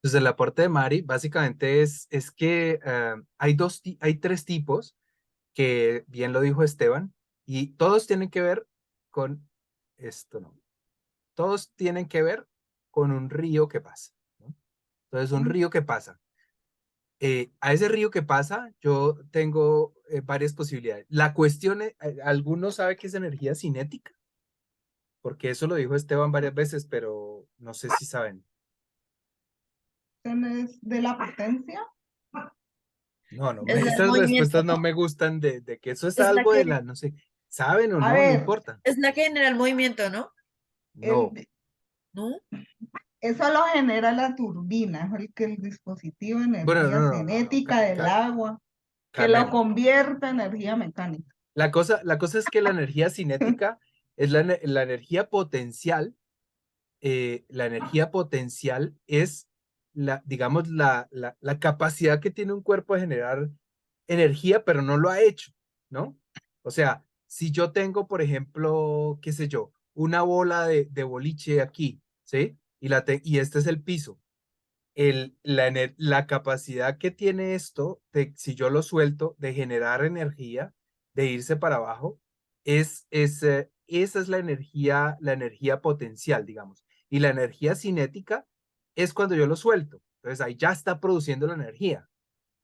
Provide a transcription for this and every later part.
Pues el aporte de Mari básicamente es que hay tres tipos que bien lo dijo Esteban y todos tienen que ver con esto, ¿no? Todos tienen que ver con un río que pasa, ¿no? Entonces, un río que pasa. A ese río que pasa, yo tengo varias posibilidades. La cuestión es, ¿alguno sabe qué es energía cinética? Porque eso lo dijo Esteban varias veces, pero no sé si saben. Es de la potencia. No, no, Es el esas movimiento, respuestas no me gustan de que eso es es la algo de que, la, no sé, ¿saben o A no? No ver, importa. es la que genera el movimiento, ¿no? No, el, ¿No? eso lo genera la turbina, es el que el dispositivo de bueno, energía no, cinética del agua, que lo Carmela. convierte en energía mecánica. La cosa es que la energía cinética es la energía potencial. La energía potencial es digamos, la capacidad que tiene un cuerpo de generar energía, pero no lo ha hecho, ¿no? O sea, si yo tengo, por ejemplo, qué sé yo, una bola de boliche aquí, ¿sí? Y este es el piso. La capacidad que tiene esto, si yo lo suelto, de generar energía, de irse para abajo, esa es la energía potencial, digamos. Y la energía cinética es cuando yo lo suelto. Entonces ahí ya está produciendo la energía.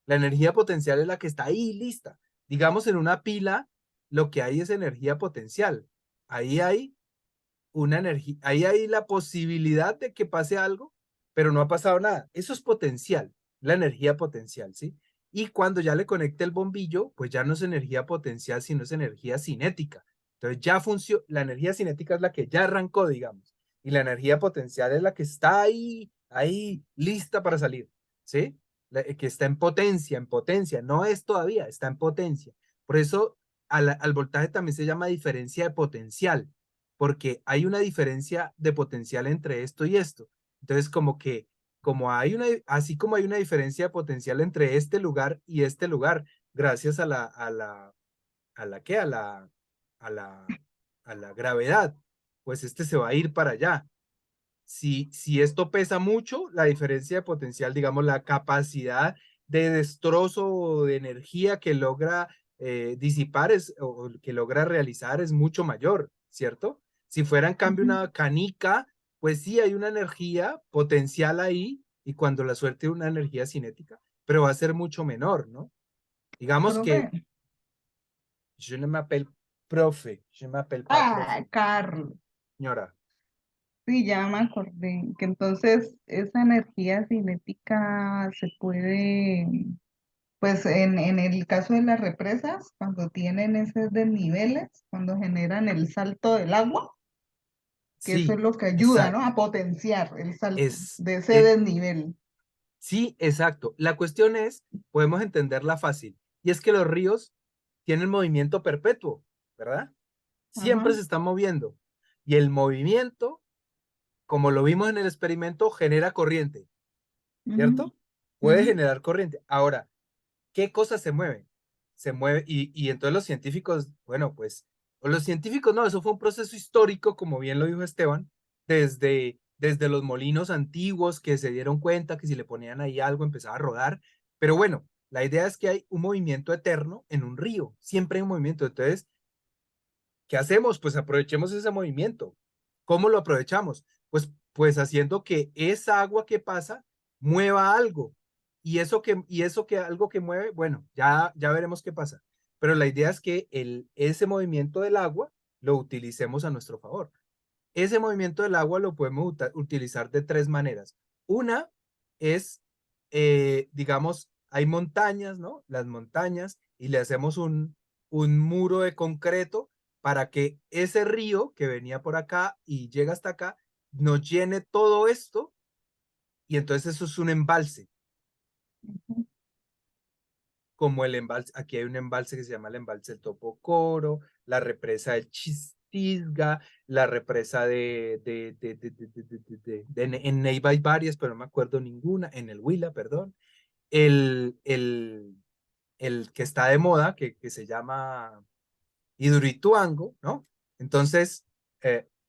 La energía potencial es la que está ahí lista. Digamos, en una pila, lo que hay es energía potencial. Ahí hay una energía, ahí hay la posibilidad de que pase algo, pero no ha pasado nada. Eso es potencial, la energía potencial, ¿sí? Y cuando ya le conecte el bombillo, pues ya no es energía potencial, sino es energía cinética. Entonces ya funciona, la energía cinética es la que ya arrancó, digamos, y la energía potencial es la que está ahí, lista para salir, ¿sí? Que está en potencia, no es todavía, está en potencia. Por eso al voltaje también se llama diferencia de potencial, porque hay una diferencia de potencial entre esto y esto. Entonces, así como hay una diferencia de potencial entre este lugar y este lugar, gracias a la, ¿qué? A la, a la gravedad, pues este se va a ir para allá. Si esto pesa mucho, la diferencia de potencial, digamos, la capacidad de destrozo o de energía que logra disipar o que logra realizar es mucho mayor, ¿cierto? Si fuera en cambio Ujú. una canica, pues sí hay una energía potencial ahí y cuando la suerte una energía cinética, pero va a ser mucho menor, ¿no? Digamos que Profe. je ne m'appelle profe, je m'appelle pas Ah, profe, Carlos. señora. Sí, ya me acordé que entonces esa energía cinética se puede, pues en el caso de las represas, cuando tienen esos desniveles, cuando generan el salto del agua, que eso es Sí, lo que ayuda, ¿no? exacto. A potenciar el salto Es, de ese es, desnivel. Sí, exacto. La cuestión es, podemos entenderla fácil, y es que los ríos tienen movimiento perpetuo, ¿verdad? Ajá. Siempre se están moviendo. Y el movimiento, como lo vimos en el experimento, genera corriente, Ujú, ¿cierto? Puede ujú, generar corriente. Ahora, ¿qué cosas se mueven? Se mueve, y entonces los científicos, bueno, pues, o los científicos no, eso fue un proceso histórico, como bien lo dijo Esteban, desde los molinos antiguos que se dieron cuenta que si le ponían ahí algo empezaba a rodar, pero bueno, la idea es que hay un movimiento eterno en un río, siempre hay un movimiento, entonces, ¿qué hacemos? Pues aprovechemos ese movimiento. ¿Cómo lo aprovechamos? Pues haciendo que esa agua que pasa mueva algo. Y eso que algo que mueve, bueno, ya veremos qué pasa. Pero la idea es que ese movimiento del agua lo utilicemos a nuestro favor. Ese movimiento del agua lo podemos utilizar de tres maneras. Una es, digamos, hay montañas, ¿no? Las montañas, y le hacemos un muro de concreto para que ese río que venía por acá y llega hasta acá, nos llene todo esto, y entonces eso es un embalse, ujú. como el embalse, aquí hay un embalse que se llama el embalse del Topocoro, la represa del Chistisga, la represa en Neiva hay varias, pero no me acuerdo ninguna, en el Huila, perdón, el, el, el que está de moda, que se llama Idurituango, ¿no? Entonces,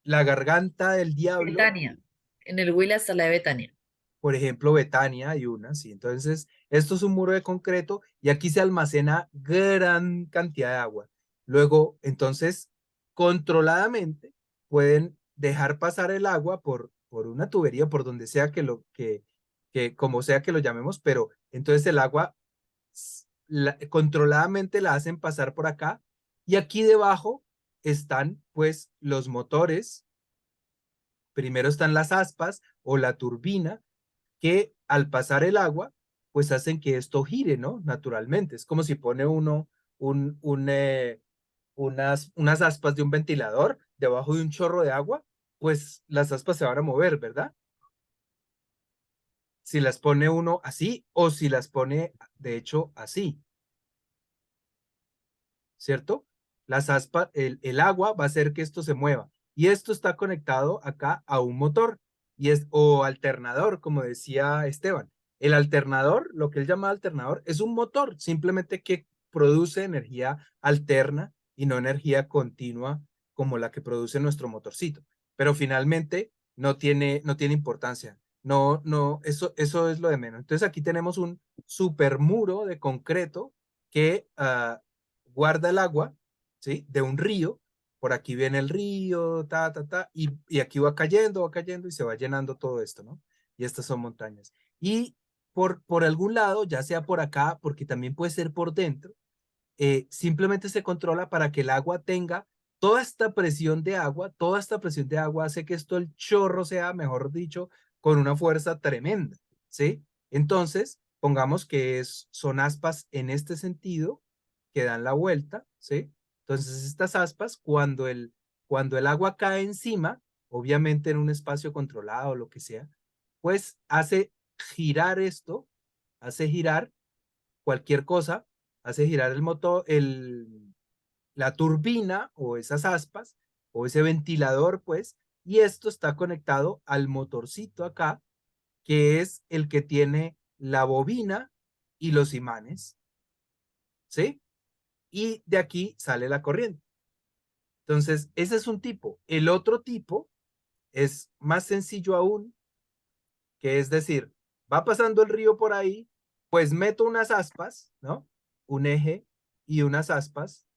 la garganta del diablo, Betania. En el Huila está la de Betania. por ejemplo, Betania hay una, ¿sí? Entonces, esto es un muro de concreto y aquí se almacena gran cantidad de agua. Luego, entonces, controladamente pueden dejar pasar el agua por una tubería, por donde sea que como sea que lo llamemos, pero entonces el agua controladamente la hacen pasar por acá y aquí debajo están pues los motores. Primero están las aspas o la turbina que al pasar el agua, pues hacen que esto gire, ¿no? Naturalmente. Es como si pone uno un, un, unas aspas de un ventilador debajo de un chorro de agua, pues las aspas se van a mover, ¿verdad? Si las pone uno así o si las pone, de hecho, así, ¿cierto? Las aspas, el agua va a hacer que esto se mueva. Y esto está conectado acá a un motor y es, o alternador, como decía Esteban. El alternador, lo que él llama alternador, es un motor, simplemente que produce energía alterna y no energía continua como la que produce nuestro motorcito. Pero finalmente no tiene importancia. No, eso es lo de menos. Entonces aquí tenemos un super muro de concreto que guarda el agua, ¿sí? De un río. Por aquí viene el río, y aquí va cayendo y se va llenando todo esto, ¿no? Y estas son montañas. Y por algún lado, ya sea por acá, porque también puede ser por dentro, simplemente se controla para que el agua tenga toda esta presión de agua hace que esto el chorro sea, mejor dicho, con una fuerza tremenda, ¿sí? Entonces, pongamos que son aspas en este sentido que dan la vuelta, ¿sí? Entonces, estas aspas, cuando el agua cae encima, obviamente en un espacio controlado o lo que sea, pues hace girar esto, hace girar cualquier cosa, hace girar el motor, la turbina o esas aspas o ese ventilador, pues, y esto está conectado al motorcito acá, que es el que tiene la bobina y los imanes, ¿sí? Y de aquí sale la corriente. Entonces, ese es un tipo. El otro tipo es más sencillo aún, que es decir, va pasando el río por ahí, pues meto unas aspas, ¿no? Un eje y unas aspas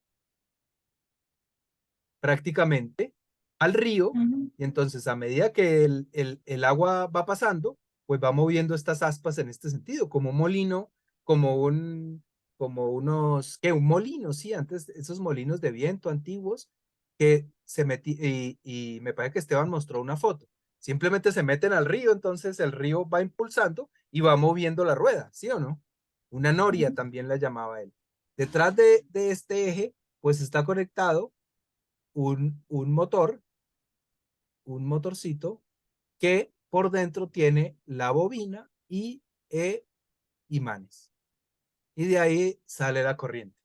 prácticamente al río Ujú, y entonces a medida que el agua va pasando, pues va moviendo estas aspas en este sentido, como un molino, como como unos, ¿qué? Un molino, sí, antes esos molinos de viento antiguos que se metí y me parece que Esteban mostró una foto. Simplemente se meten al río, entonces el río va impulsando y va moviendo la rueda, ¿sí o no? Una noria ujú, también la llamaba él. Detrás de este eje, pues está conectado un motor, un motorcito que por dentro tiene la bobina y imanes. Y de ahí sale la corriente.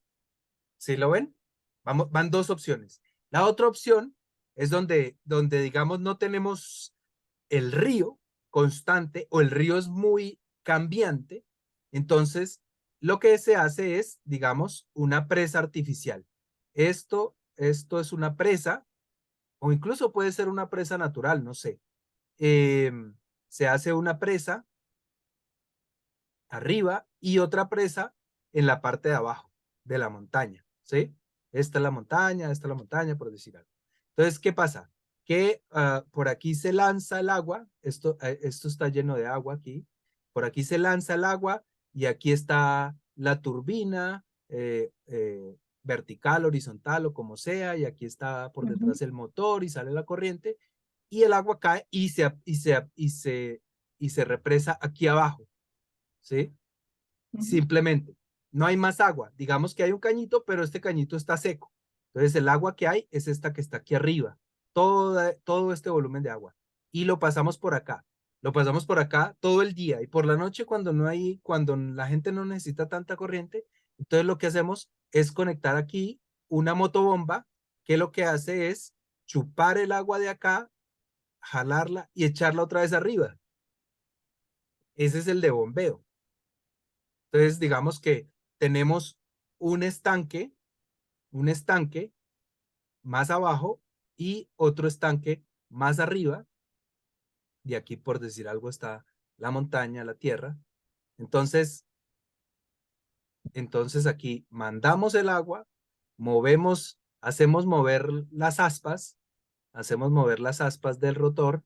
¿Sí lo ven? Vamos, van dos opciones. La otra opción es donde digamos no tenemos el río constante o el río es muy cambiante. Entonces, lo que se hace es, digamos, una presa artificial. Esto es una presa o incluso puede ser una presa natural, no sé. Eh, Se hace una presa arriba y otra presa en la parte de abajo de la montaña, ¿sí? Esta es la montaña, por decir algo. Entonces, ¿qué pasa? Que por aquí se lanza el agua, esto está lleno de agua aquí, por aquí se lanza el agua y aquí está la turbina vertical, horizontal o como sea, y aquí está por ujú, detrás el motor y sale la corriente y el agua cae y se represa aquí abajo, ¿sí? ujú, Simplemente, no hay más agua. Digamos que hay un cañito, pero este cañito está seco. Entonces el agua que hay es esta que está aquí arriba, todo este volumen de agua. Y lo pasamos por acá. Lo pasamos por acá todo el día y por la noche cuando la gente no necesita tanta corriente, entonces lo que hacemos es conectar aquí una motobomba que lo que hace es chupar el agua de acá, jalarla y echarla otra vez arriba. Ese es el de bombeo. Entonces, digamos que tenemos un estanque, un estanque más abajo y otro estanque más arriba. Y aquí, por decir algo, está la montaña, la tierra. Entonces aquí mandamos el agua, hacemos mover las aspas, del rotor,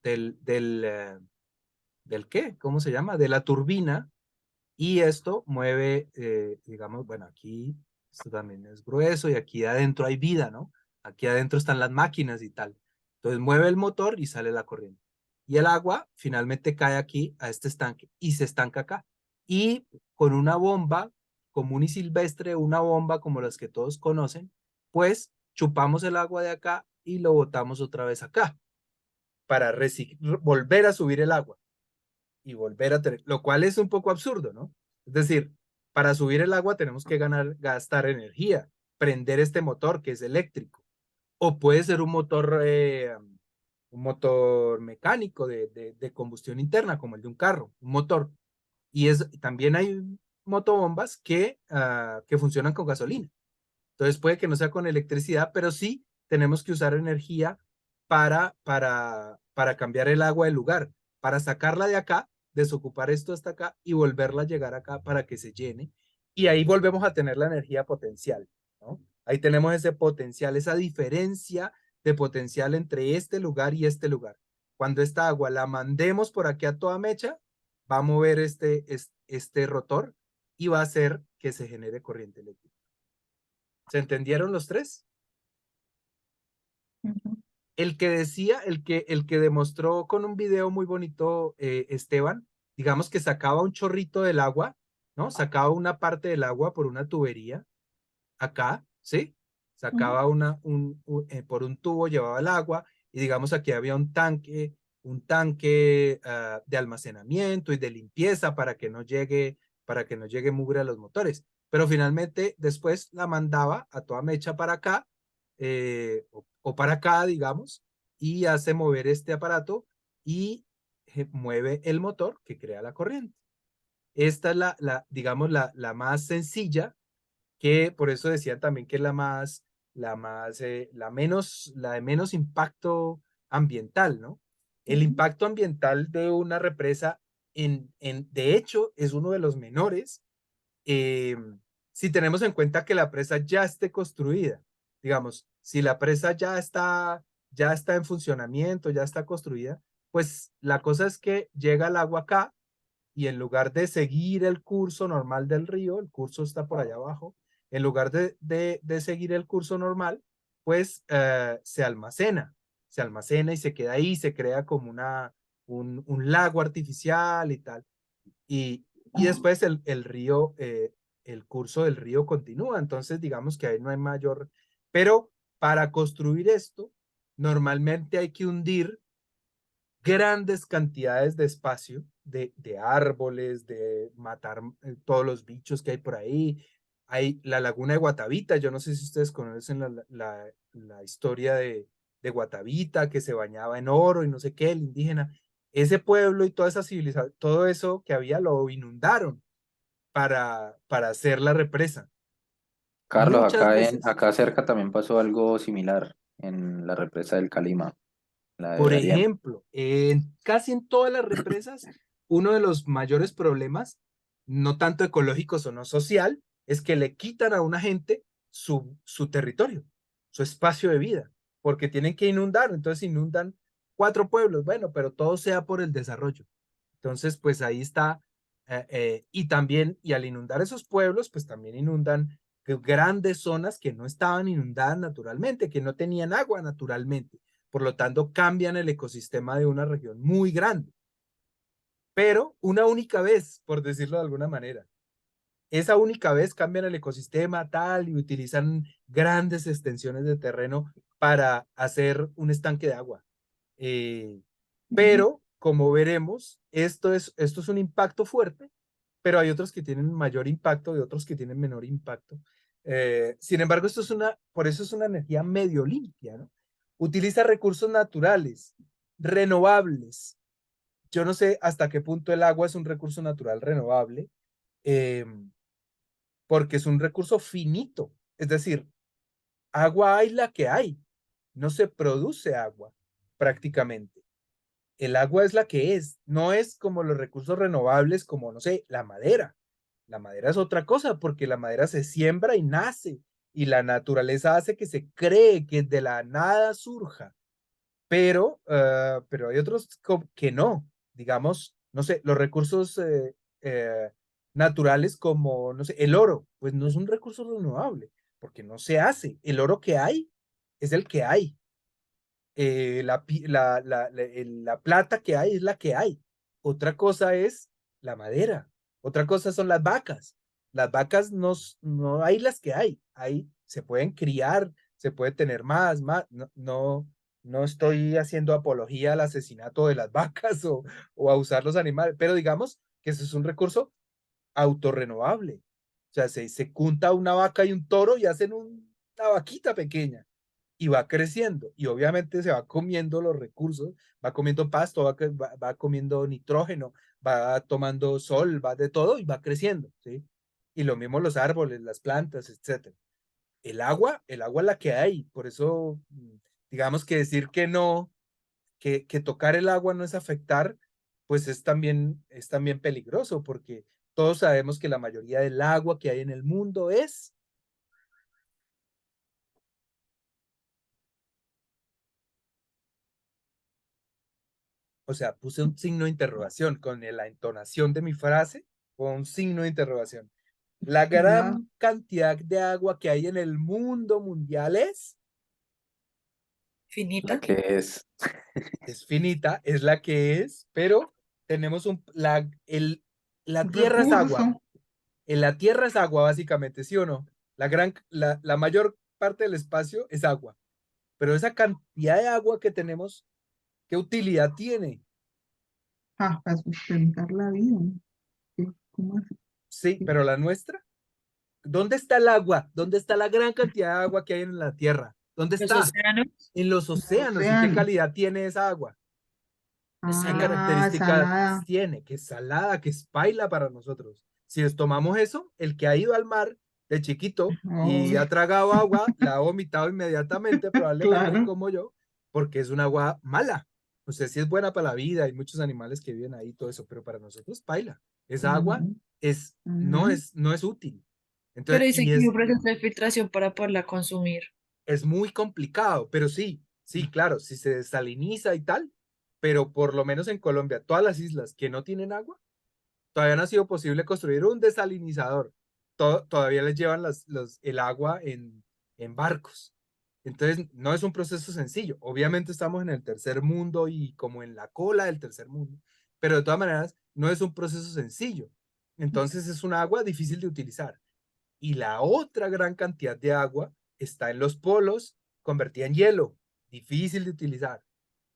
¿del qué? ¿Cómo se llama? De la turbina, y esto mueve, digamos, bueno, aquí esto también es grueso y aquí adentro hay vida, ¿no? Aquí adentro están las máquinas y tal. Entonces mueve el motor y sale la corriente. Y el agua finalmente cae aquí a este estanque y se estanca acá. Y con una bomba común y silvestre, una bomba como las que todos conocen, pues chupamos el agua de acá y lo botamos otra vez acá para volver a subir el agua y volver a tener, lo cual es un poco absurdo, ¿no? Es decir, para subir el agua tenemos que gastar energía, prender este motor que es eléctrico, o puede ser un motor mecánico de combustión interna, como el de un carro, un motor. Y también hay motobombas que funcionan con gasolina. Entonces puede que no sea con electricidad, pero sí tenemos que usar energía para cambiar el agua del lugar, para sacarla de acá, desocupar esto hasta acá y volverla a llegar acá para que se llene. Y ahí volvemos a tener la energía potencial, ¿no? Ahí tenemos ese potencial, esa diferencia de potencial entre este lugar y este lugar. Cuando esta agua la mandemos por aquí a toda mecha, va a mover este rotor y va a hacer que se genere corriente eléctrica. ¿Se entendieron los tres? Ujú. El que demostró con un video muy bonito, Esteban, digamos que sacaba un chorrito del agua, ¿no? Sacaba una parte del agua por una tubería, acá, ¿sí? Ujú. Sacaba por un tubo, llevaba el agua, y digamos aquí había un tanque de almacenamiento y de limpieza para que no llegue mugre a los motores. Pero finalmente después la mandaba a toda mecha para acá, o para acá, digamos, y hace mover este aparato y mueve el motor que crea la corriente. Esta es digamos, la más sencilla, que por eso decían también que es la de menos impacto ambiental, ¿no? El Ujú. impacto ambiental de una represa, de hecho, es uno de los menores, eh, si tenemos en cuenta que la presa ya esté construida. Digamos, si la presa ya está en funcionamiento, ya está construida, pues la cosa es que llega el agua acá y en lugar de seguir el curso normal del río, el curso está por allá abajo, en lugar de seguir el curso normal, pues se almacena y se queda ahí, se crea como un lago artificial y tal. Y después el curso del río continúa, entonces digamos que ahí no hay mayor, pero para construir esto, normalmente hay que hundir grandes cantidades de espacio, de árboles, de matar todos los bichos que hay por ahí. Hay la laguna de Guatavita, yo no sé si ustedes conocen la historia de Guatavita, que se bañaba en oro y no sé qué, el indígena. Ese pueblo y toda esa civilización, todo eso que había lo inundaron para hacer la represa. Carlos, Muchas veces. acá cerca también pasó algo similar en la represa del Calima, la de Por Darién. ejemplo, casi en todas las represas, uno de los mayores problemas, no tanto ecológicos o no social, es que le quitan a una gente su territorio, su espacio de vida, porque tienen que inundar, entonces inundan 4 pueblos, bueno, pero todo sea por el desarrollo. Entonces, pues ahí está, y también, y al inundar esos pueblos, pues también inundan grandes zonas que no estaban inundadas naturalmente, que no tenían agua naturalmente. Por lo tanto, cambian el ecosistema de una región muy grande, pero una única vez, por decirlo de alguna manera. Esa única vez cambian el ecosistema tal y utilizan grandes extensiones de terreno para hacer un estanque de agua. Eh, Ujú. pero, como veremos, esto es un impacto fuerte, pero hay otros que tienen mayor impacto y otros que tienen menor impacto. Sin embargo, por eso es una energía medio limpia, ¿no? Utiliza recursos naturales, renovables. Yo no sé hasta qué punto el agua es un recurso natural renovable, eh, porque es un recurso finito. Es decir, agua hay la que hay, no se produce agua prácticamente. el agua es la que es, no es como los recursos renovables como, no sé, la madera. La madera es otra cosa porque la madera se siembra y nace y la naturaleza hace que se cree que de la nada surja, pero hay otros que no, digamos, no sé, los recursos naturales como, no sé, el oro, pues no es un recurso renovable porque no se hace. El oro que hay es el que hay. La plata que hay es la que hay. Otra cosa es la madera. Otra cosa son las vacas. Las vacas no hay las que hay. Se pueden criar, se puede tener más. No estoy haciendo apología al asesinato de las vacas o a usar los animales, pero digamos que eso es un recurso autorrenovable. O sea, se junta una vaca y un toro y hacen una vaquita pequeña y va creciendo y obviamente se va comiendo los recursos, va comiendo pasto, va comiendo nitrógeno, va tomando sol, va de todo y va creciendo, ¿sí? Y lo mismo los árboles, las plantas, etcétera. El agua es la que hay, por eso digamos que decir que no, que tocar el agua no es afectar, pues es también peligroso porque todos sabemos que la mayoría del agua que hay en el mundo es. O sea, puse un signo de interrogación con la entonación de mi frase, con un signo de interrogación. La Ya, gran cantidad de agua que hay en el mundo mundial La Finita. que es finita, es la que es, pero tenemos la tierra es agua. recurso. En la tierra es agua, básicamente, ¿sí o no? La mayor parte del espacio es agua, pero esa cantidad de agua que tenemos, ¿qué utilidad tiene? Ah, para sustentar la vida. ¿Qué? ¿Cómo así? Sí, pero la nuestra. ¿Dónde está el agua? ¿Dónde está la gran cantidad de agua que hay en la tierra? ¿Dónde Los está? océanos. En los océanos. ¿Y qué Océano. calidad tiene esa agua? Es ¿Qué salada. Ah, características salada. tiene? Que es salada, que es paila para nosotros. Si les tomamos eso, el que ha ido al mar de chiquito y ha Uy, tragado agua, la ha vomitado inmediatamente, probablemente claro. como yo, porque es un agua mala. O sea, sí es buena para la vida, hay muchos animales que viven ahí, todo eso, pero para nosotros paila. Esa agua Ujú, no ujú. es, no es útil. Pero Entonces, dicen y que hay un es, proceso de filtración para poderla consumir. es muy complicado, pero sí, sí, claro, si se desaliniza y tal, pero por lo menos en Colombia, todas las islas que no tienen agua, todavía no ha sido posible construir un desalinizador. Todavía les llevan el agua en barcos. Entonces, no es un proceso sencillo. Obviamente estamos en el tercer mundo y como en la cola del tercer mundo, pero de todas maneras, no es un proceso sencillo. Entonces, es un agua difícil de utilizar. Y la otra gran cantidad de agua está en los polos, convertida en hielo, difícil de utilizar.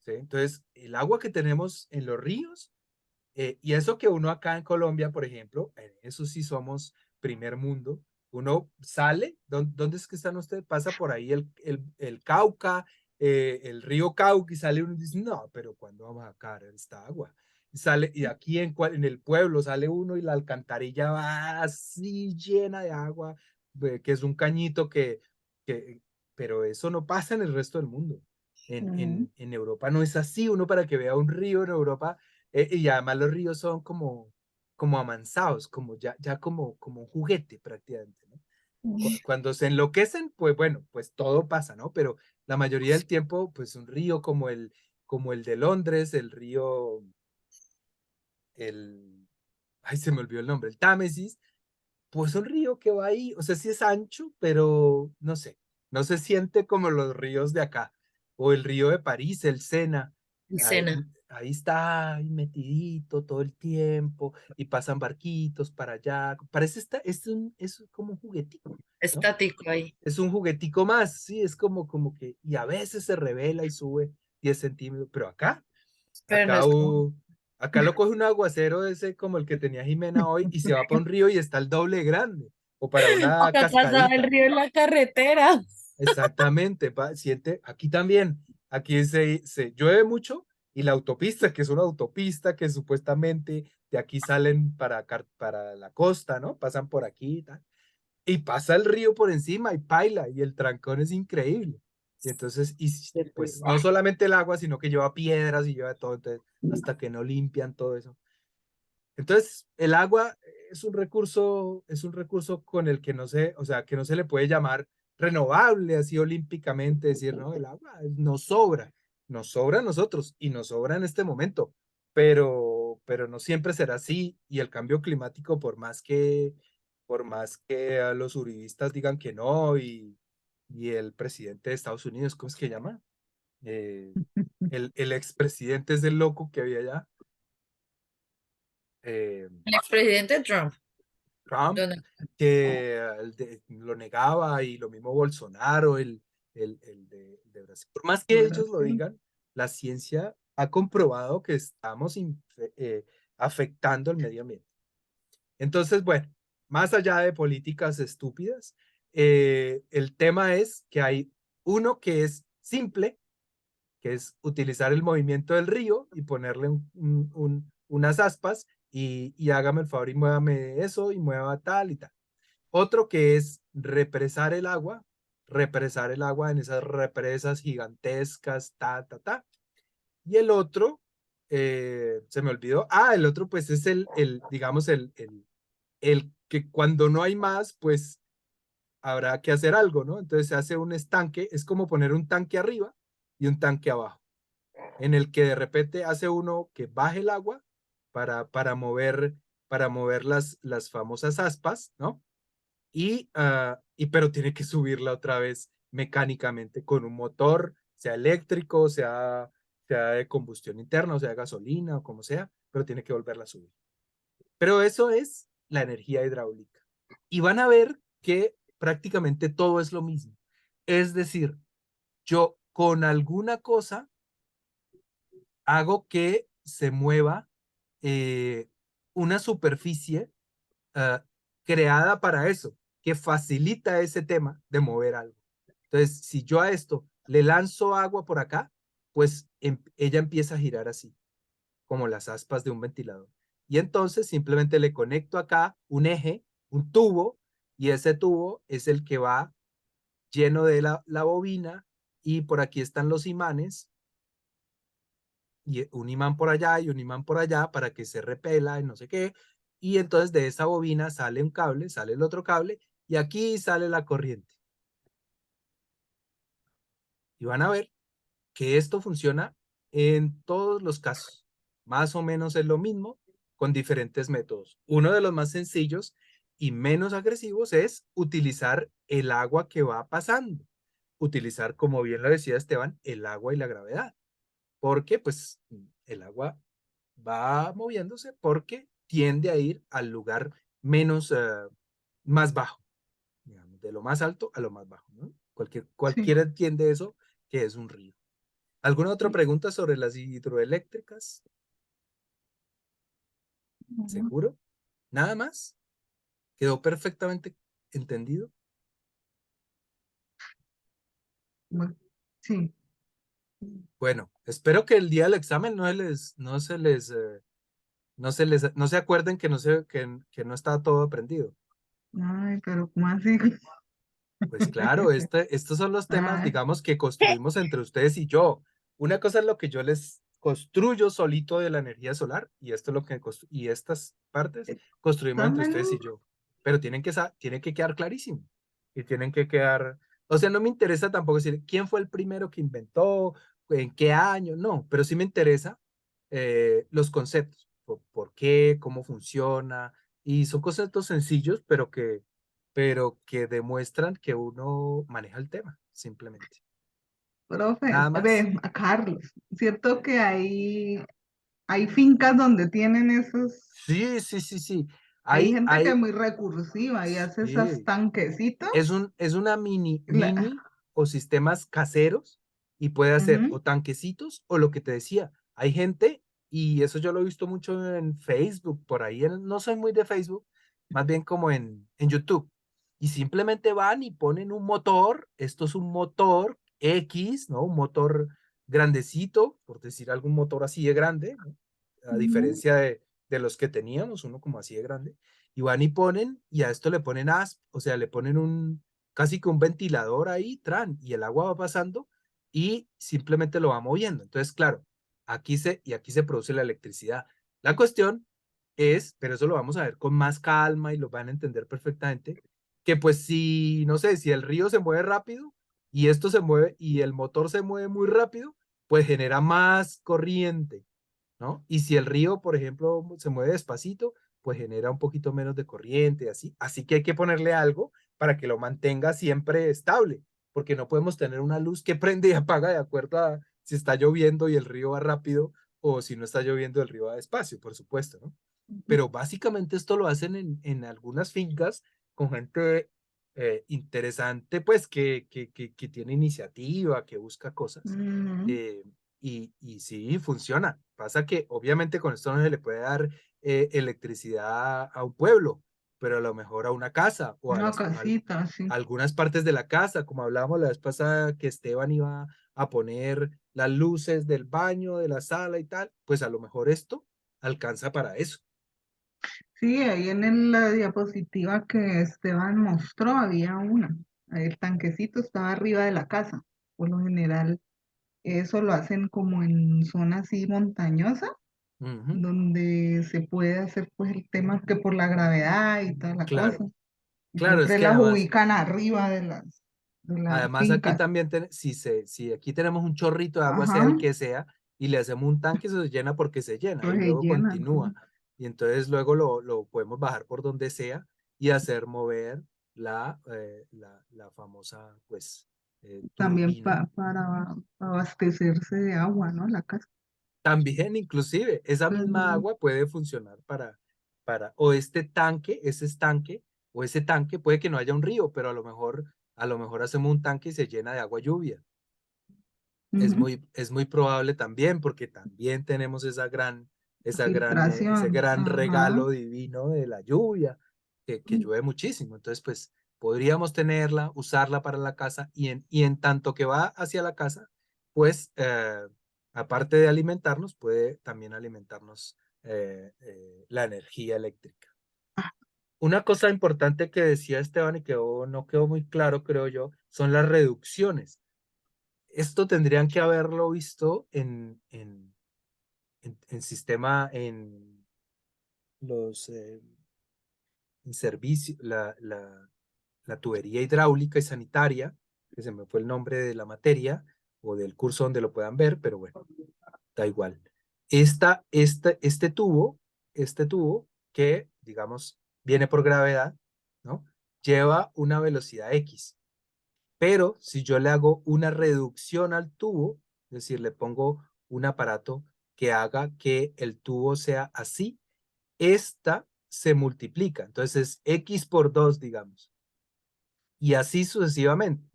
¿Sí? Entonces, el agua que tenemos en los ríos, y eso que uno acá en Colombia, por ejemplo, en eso sí somos primer mundo, uno sale, ¿dónde es que están ustedes? Pasa por ahí el Cauca, el río Cauca y sale uno y dice, no, pero ¿cuándo vamos a sacar esta agua? Y sale, y aquí en el pueblo sale uno y la alcantarilla va así llena de agua, que es un cañito que, pero eso no pasa en el resto del mundo. En, Ujú, en, en Europa no es así, uno para que vea un río en Europa y además los ríos son como amansados, como ya como un juguete prácticamente, ¿no? ujú. Cuando se enloquecen, pues bueno, pues todo pasa, ¿no? Pero la mayoría del tiempo, pues un río como el de Londres, el río, ay, se me olvidó el nombre, el Támesis, pues un río que va ahí, o sea, sí es ancho, pero no sé, no se siente como los ríos de acá, o el río de París, el Sena, El ahí, Sena. ahí está ahí metidito todo el tiempo, y pasan barquitos para allá, parece es como un juguetico, ¿no? Estático ahí. Es un juguetico más, sí, es como que, y a veces se revela y sube 10 centímetros, pero acá Pero no Acá, es como. acá lo coge un aguacero ese como el que tenía Jimena hoy y se va para un río y está el doble de grande. O para una Acá pasaba el cascadita. río en la carretera. Exactamente. Siente, aquí también. Aquí se llueve mucho y la autopista, que es una autopista que supuestamente de aquí salen para la costa, ¿no? Pasan por aquí y tal. Y pasa el río por encima y paila y el trancón es increíble. Y entonces, Qué pues rico. no solamente el agua, sino que lleva piedras y lleva todo, entonces, hasta que no limpian todo eso. Entonces, el agua es un recurso con el que no se, o sea, que no se le puede llamar renovable así olímpicamente, decir, no, el agua nos sobra a nosotros y nos sobra en este momento, pero no siempre será así y el cambio climático, por más que a los uribistas digan que no y el presidente de Estados Unidos, ¿cómo es que llama? Eh, el expresidente es el loco que había allá. Eh, El expresidente Trump. Trump, Donald. que lo negaba, y lo mismo Bolsonaro, el de Brasil. Por más de que ellos lo Brasil. digan, la ciencia ha comprobado que estamos afectando el medio ambiente. Entonces, bueno, más allá de políticas estúpidas, el tema es que hay uno que es simple, que es utilizar el movimiento del río y ponerle unas aspas y hágame el favor y muévame eso y mueva tal y tal. Otro que es represar el agua en esas represas gigantescas, ta. Y el otro, se me olvidó, el otro pues es digamos, el que cuando no hay más, pues habrá que hacer algo, ¿no? Entonces se hace un estanque, es como poner un tanque arriba y un tanque abajo, en el que de repente hace uno que baje el agua para mover las famosas aspas, ¿no? Pero tiene que subirla otra vez mecánicamente con un motor, sea eléctrico, sea de combustión interna, o sea de gasolina o como sea, pero tiene que volverla a subir. Pero eso es la energía hidráulica. Y van a ver que prácticamente todo es lo mismo. Es decir, yo con alguna cosa hago que se mueva una superficie uh, creada para eso, que facilita ese tema de mover algo. Entonces, si yo a esto le lanzo agua por acá, pues ella empieza a girar así, como las aspas de un ventilador. Y entonces simplemente le conecto acá un eje, un tubo, y ese tubo es el que va lleno de la bobina, y por aquí están los imanes, y un imán por allá y un imán por allá para que se repela y no sé qué. Y entonces de esa bobina sale un cable, sale el otro cable y aquí sale la corriente. Y van a ver que esto funciona en todos los casos. Más o menos es lo mismo con diferentes métodos. Uno de los más sencillos y menos agresivos es utilizar el agua que va pasando. Utilizar, como bien lo decía Esteban, el agua y la gravedad. Porque pues el agua va moviéndose porque tiende a ir al lugar más bajo, digamos, de lo más alto a lo más bajo, ¿no? Sí. Cualquiera entiende eso, que es un río. ¿Alguna otra Sí. pregunta sobre las hidroeléctricas? Ujú. ¿Seguro? ¿Nada más? ¿Quedó perfectamente entendido? Bueno, sí. Bueno, espero que el día del examen no se acuerden que no está todo aprendido. Ay, pero ¿cómo así? Pues claro, estos son los temas, Ay, digamos, que construimos entre ustedes y yo. Una cosa es lo que yo les construyo solito de la energía solar, y esto es lo que y estas partes construimos entre ustedes y también, yo. Pero tiene que quedar clarísimo. Y tienen que quedar, o sea, no me interesa tampoco decir quién fue el primero que inventó, en qué año, no, pero sí me interesa los conceptos, por qué, cómo funciona, y son conceptos sencillos, pero que demuestran que uno maneja el tema, simplemente. profe, Nada más. ve, a Carlos, ¿cierto que hay fincas donde tienen esos, Sí. hay gente que es Hay, muy recursiva y hace esos sí. tanquecitos? Es una La- mini o sistemas caseros, y puede hacer Ujú, o tanquecitos o lo que te decía. Hay gente, y eso yo lo he visto mucho en Facebook, por ahí, no soy muy de Facebook, más bien como en YouTube. Y simplemente van y ponen un motor, esto es un motor X, ¿no? Un motor grandecito, por decir algún motor así de grande, ¿no? A ujú. diferencia de los que teníamos, uno como así de grande, y van y ponen, y a esto le ponen o sea, le ponen casi que un ventilador ahí, y el agua va pasando, y simplemente lo va moviendo. Entonces, claro, aquí se produce la electricidad. La cuestión es, pero eso lo vamos a ver con más calma y lo van a entender perfectamente, que pues si, no sé, si el río se mueve rápido y esto se mueve y el motor se mueve muy rápido, pues genera más corriente, ¿no? Y si el río, por ejemplo, se mueve despacito, pues genera un poquito menos de corriente, así. Así que hay que ponerle algo para que lo mantenga siempre estable, porque no podemos tener una luz que prende y apaga de acuerdo a si está lloviendo y el río va rápido o si no está lloviendo el río va despacio, por supuesto, ¿no? Pero básicamente esto lo hacen en algunas fincas con gente interesante, pues que tiene iniciativa, que busca cosas. Ujú. Y sí, funciona. Pasa que obviamente con esto no se le puede dar electricidad a un pueblo, pero a lo mejor a una casa o a Una casita, sí. algunas partes de la casa, como hablábamos la vez pasada que Esteban iba a poner las luces del baño, de la sala y tal, pues a lo mejor esto alcanza para eso. Sí, ahí la diapositiva que Esteban mostró había una. El tanquecito estaba arriba de la casa. Por lo general, eso lo hacen como en zona así montañosa, Ujú. donde se puede hacer pues el tema que por la gravedad y toda la cosa. Claro, Y claro, es siempre que las además, ubican arriba de las además aquí fincas. también, si aquí tenemos un chorrito de agua, sea Ajá, el que sea, y le hacemos un tanque, eso se llena porque se llena pues y se luego llenan. continúa. Y entonces luego lo podemos bajar por donde sea y hacer mover la famosa, pues, También turbina. para abastecerse de agua, ¿no? La casa. También, inclusive, esa misma Ujú, agua puede funcionar o este tanque, ese estanque, o ese tanque, puede que no haya un río, pero a lo mejor hacemos un tanque y se llena de agua lluvia. ujú. Es muy probable también, porque también tenemos ese Filtración. gran Ajá. regalo divino de la lluvia, que llueve muchísimo. Entonces, pues, podríamos tenerla, usarla para la casa, y en tanto que va hacia la casa, pues, aparte de alimentarnos, puede también alimentarnos la energía eléctrica. Una cosa importante que decía Esteban y que no quedó muy claro, creo yo, son las reducciones. Esto tendrían que haberlo visto en sistema, en los en servicio, la tubería hidráulica y sanitaria, que se me fue el nombre de la materia o del curso donde lo puedan ver, pero bueno, da igual. Este tubo que, digamos, viene por gravedad, ¿no? Lleva una velocidad X. Pero si yo le hago una reducción al tubo, es decir, le pongo un aparato que haga que el tubo sea así, esta se multiplica. Entonces es X por 2, digamos. Y así sucesivamente,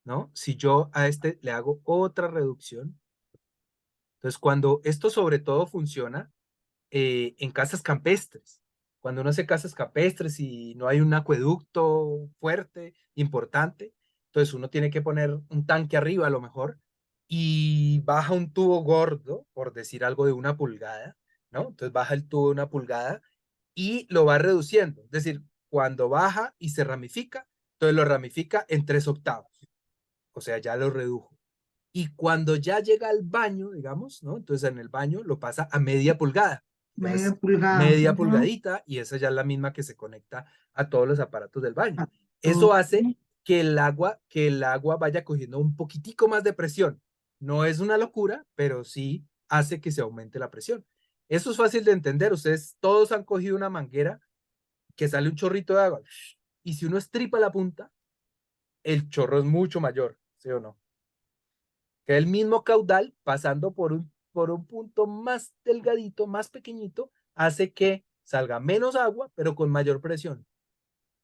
¿no? Si yo a este le hago otra reducción, entonces cuando esto sobre todo funciona en casas campestres, cuando uno hace casas campestres y no hay un acueducto fuerte, importante, entonces uno tiene que poner un tanque arriba a lo mejor y baja un tubo gordo, por decir algo de 1 pulgada, ¿no? Entonces baja el tubo de 1 pulgada y lo va reduciendo, es decir, cuando baja y se ramifica, entonces lo ramifica en 3/8, o sea, ya lo redujo. Y cuando ya llega al baño, digamos, ¿no? Entonces en el baño lo pasa a media pulgada. Ya Media es pulgada. media Ajá. pulgadita y esa ya es la misma que se conecta a todos los aparatos del baño. A Eso todo. hace que el agua vaya cogiendo un poquitico más de presión. No es una locura, pero sí hace que se aumente la presión. Eso es fácil de entender. Ustedes todos han cogido una manguera que sale un chorrito de agua y si uno estripa la punta, el chorro es mucho mayor, ¿sí o no? Que el mismo caudal pasando por un punto más delgadito, más pequeñito, hace que salga menos agua, pero con mayor presión.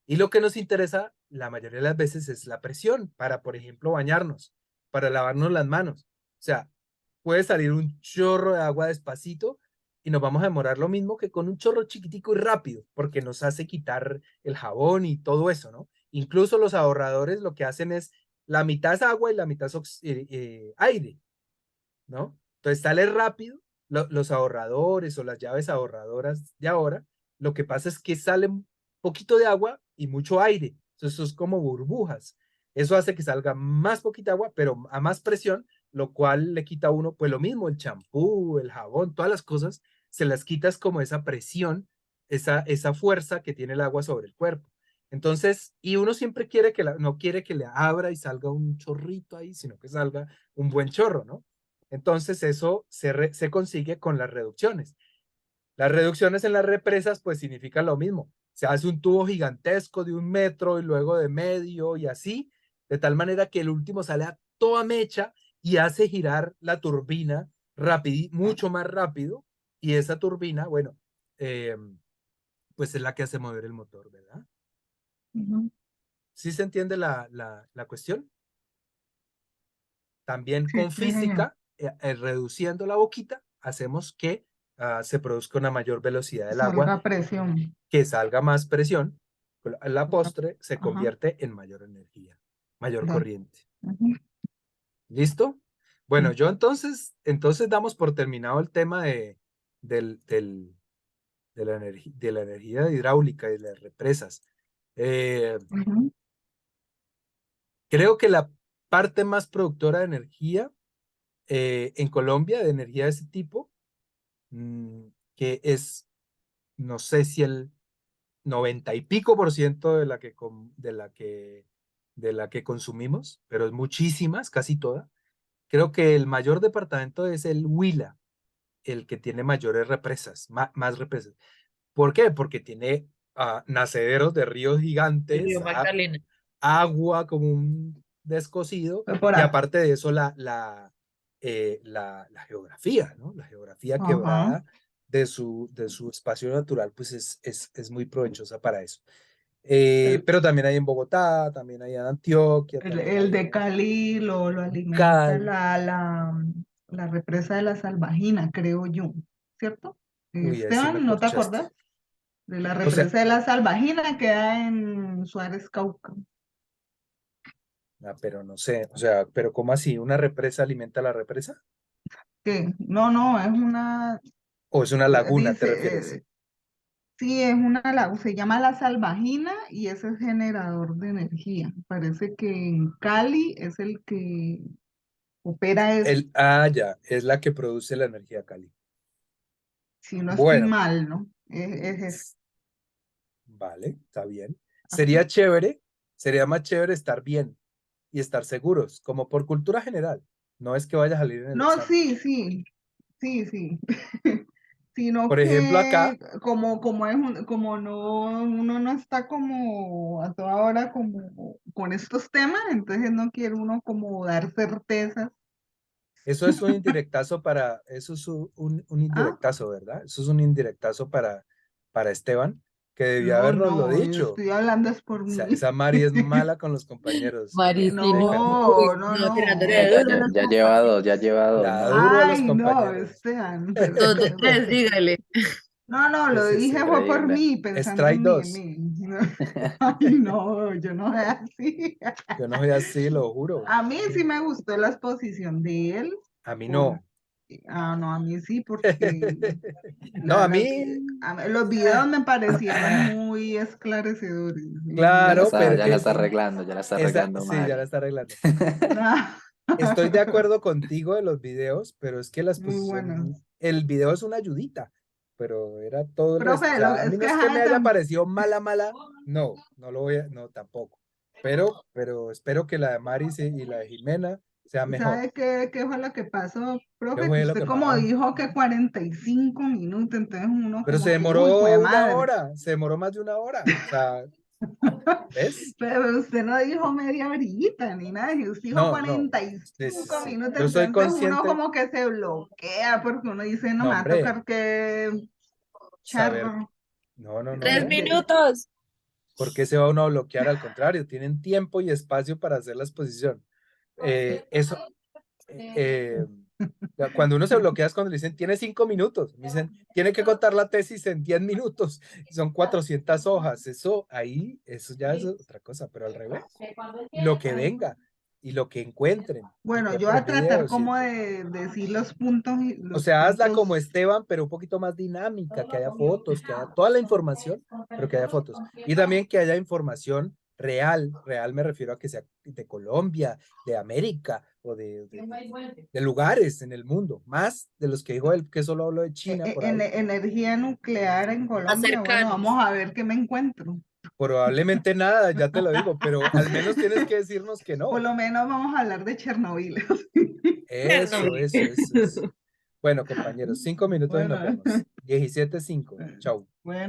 Y lo que nos interesa la mayoría de las veces es la presión para, por ejemplo, bañarnos, para lavarnos las manos. O sea, puede salir un chorro de agua despacito y nos vamos a demorar lo mismo que con un chorro chiquitico y rápido, porque nos hace quitar el jabón y todo eso, ¿no? Incluso los ahorradores lo que hacen es la mitad es agua y la mitad es aire, ¿no? Entonces sale rápido, los ahorradores o las llaves ahorradoras de ahora, lo que pasa es que sale un poquito de agua y mucho aire. Entonces, eso es como burbujas. Eso hace que salga más poquita agua, pero a más presión, lo cual le quita a uno, pues lo mismo, el champú, el jabón, todas las cosas, se las quitas como esa presión, esa fuerza que tiene el agua sobre el cuerpo. Entonces, y uno siempre quiere no quiere que le abra y salga un chorrito ahí, sino que salga un buen chorro, ¿no? Entonces, eso se consigue con las reducciones. Las reducciones en las represas, pues significan lo mismo. Se hace un tubo gigantesco de 1 metro y luego de medio y así, de tal manera que el último sale a toda mecha y hace girar la turbina mucho más rápido. Y esa turbina, bueno, pues es la que hace mover el motor, ¿verdad? Ujú. ¿Sí se entiende la cuestión? También Sí, con sí, señor. física, reduciendo la boquita, hacemos que se produzca una mayor velocidad del agua, Salga presión. que salga más presión, la postre se Ajá. convierte en mayor energía, mayor Ya. corriente. Ujú. ¿Listo? Bueno, Sí. yo entonces damos por terminado el tema de la energía hidráulica y de las represas. Ujú. Creo que la parte más productora de energía en Colombia, de energía de ese tipo, que es, no sé si el 90 y pico% de la que consumimos, pero es muchísimas, casi toda. Creo que el mayor departamento es el Huila, el que tiene mayores represas, más represas. ¿Por qué? Porque tiene nacederos de ríos El gigantes, río Magdalena. agua como un descosido, Fue por y acá. aparte de eso la geografía, ¿no? La geografía Ajá. quebrada de su espacio natural, pues es muy provechosa para eso. El, Pero también hay en Bogotá, también hay en Antioquia, también el hay de en Cali lo alimenta Cali. la represa de la Salvajina, creo yo, ¿cierto? Uy, ahí sí me Esteban, ¿no te corchaste. acuerdas? De la O sea, represa de la Salvajina, queda en Suárez, Cauca. pero no sé, o sea, pero ¿cómo así? ¿Una represa alimenta la represa? ¿Qué? No, no, es una, ¿O es una laguna, te dice, refieres? sí, es una laguna, se llama la Salvajina y es el generador de energía. Parece que en Cali es el que opera eso, Ya, es la que produce la energía Cali. si no estoy Bueno, mal, ¿no? Es eso. vale, está bien. Ajá. Sería más chévere estar bien y estar seguros, como por cultura general. No es que vaya a salir en el No, examen. sí, sí, sí, sí. Sino Por ejemplo, acá, que como es como no, uno no está como a toda hora como con estos temas, entonces no quiere uno como dar certezas. eso es un indirectazo eso es un Ah, indirectazo, ¿verdad? Eso es un indirectazo para Esteban, que debió no, habernos lo no, yo dicho. estoy hablando es por mí. Esa Mari es mala con los compañeros. Maricino, No, uy, no, no, no. tirándole duro a los compañeros. Ya lleva dos, La ¿no? duro a los Ay, no, compañeros. Esteban, Dos de tres, dígale. no, no, Sí, lo sí, dije sí. fue por Increíble. mí, pensando Strike en mí, en 2. mí. Ay, no, yo no soy así. Yo no soy así, lo juro. A mí sí me gustó la exposición de él, A mí por, no. no, a mí sí, porque No, a mí, los videos me parecieron muy esclarecedores, los claro, videos que pero Ya la usted está hizo. arreglando, ya la está arreglando, sí, ya la Mari. está arreglando. Ah, Estoy de acuerdo contigo de los videos, pero es que la muy buenos. exposición, el video es una ayudita, pero era todo el resto. O Profe, sea, a mí es no que es que me haya parecido mala, no, no lo voy a, no, tampoco. Pero espero que la de Mari y la de Jimena sea mejor. ¿sabe qué fue lo que pasó, ¿Qué profe? Que fue lo usted que como pasó? dijo que 45 minutos, entonces uno Pero se como que, uy, fue demoró una madre. hora, se demoró más de una hora. O sea, ¿ves? Pero usted no dijo media horita ni nada, usted dijo No, no. cuarenta y Sí, sí, cinco sí. minutos, Yo soy entonces uno consciente. como que se bloquea porque uno dice, no No, me va a hombre, tocar que saber. charro. No, no, no, Tres no. minutos. ¿Por qué se va uno a bloquear? Al contrario, tienen tiempo y espacio para hacer la exposición. Eso, eh, cuando uno se bloquea es cuando le dicen, tiene 5 minutos. Me dicen, tiene que contar la tesis en 10 minutos. Son 400 hojas. Eso ahí, eso ya es otra cosa, pero al revés. Lo que venga y lo que encuentren. Y Bueno, pueden yo voy poner a tratar videos. como de decir los puntos, O los sea, hazla puntos. como Esteban, pero un poquito más dinámica, que haya fotos, que haya toda la información, pero que haya fotos. Y también que haya información real me refiero a que sea de Colombia, de América o de lugares en el mundo, más de los que dijo él, que solo habló de China por ahí. Energía nuclear en Colombia, bueno, cercanos. vamos a ver qué me encuentro. Probablemente nada, ya te lo digo, pero al menos tienes que decirnos que no. Por lo menos vamos a hablar de Chernobyl. Eso. Bueno, compañeros, 5 minutos y nos Bueno. vemos. 17:05. Chau. Bueno.